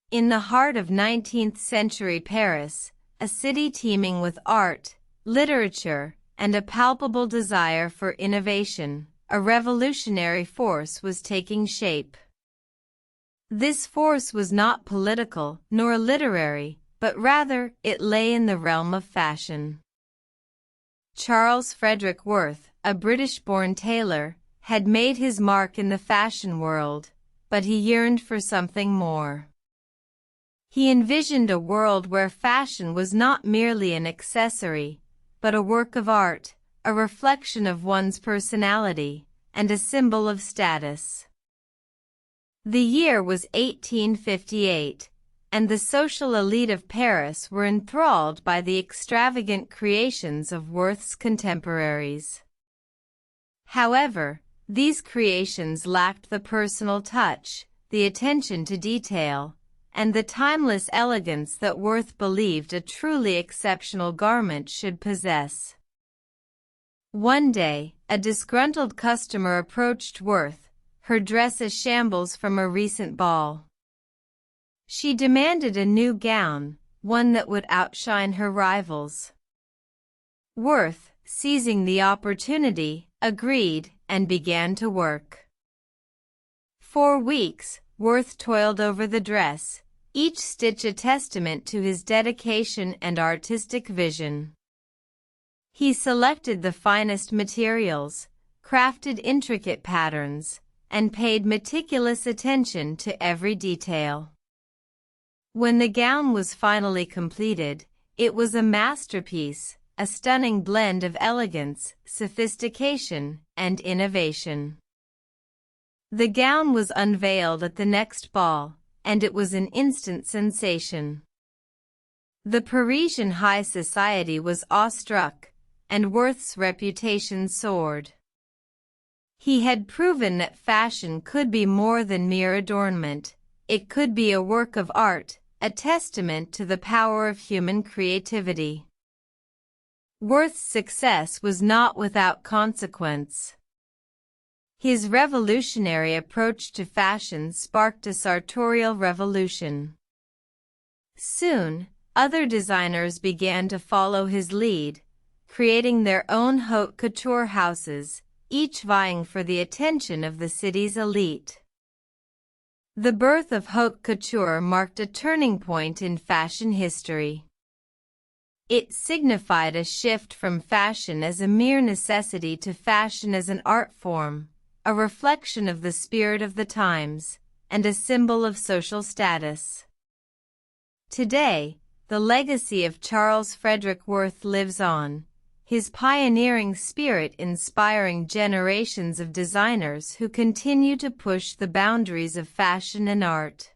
In the heart of 19th-century Paris, a city teeming with art, literature, and a palpable desire for innovation, a revolutionary force was taking shape. This force was not political nor literary, but rather it lay in the realm of fashion. Charles Frederick Worth, a British-born tailor, had made his mark in the fashion world, but he yearned for something more. He envisioned a world where fashion was not merely an accessory, but a work of art, a reflection of one's personality, and a symbol of status. The year was 1858, and the social elite of Paris were enthralled by the extravagant creations of Worth's contemporaries. However, these creations lacked the personal touch, the attention to detail, and the timeless elegance that Worth believed a truly exceptional garment should possess. One day, a disgruntled customer approached Worth, her dress a shambles from a recent ball. She demanded a new gown, one that would outshine her rivals. Worth, seizing the opportunity, agreed and began to work. For weeks, Worth toiled over the dress, each stitch a testament to his dedication and artistic vision. He selected the finest materials, crafted intricate patterns, and paid meticulous attention to every detail. When the gown was finally completed, it was a masterpiece, a stunning blend of elegance, sophistication, and innovation. The gown was unveiled at the next ball, and it was an instant sensation. The Parisian high society was awestruck, and Worth's reputation soared. He had proven that fashion could be more than mere adornment. It could be a work of art, a testament to the power of human creativity. Worth's success was not without consequence. His revolutionary approach to fashion sparked a sartorial revolution. Soon, other designers began to follow his lead, creating their own haute couture houses, each vying for the attention of the city's elite. The birth of haute couture marked a turning point in fashion history. It signified a shift from fashion as a mere necessity to fashion as an art form, a reflection of the spirit of the times, and a symbol of social status. Today, the legacy of Charles Frederick Worth lives on, his pioneering spirit inspiring generations of designers who continue to push the boundaries of fashion and art.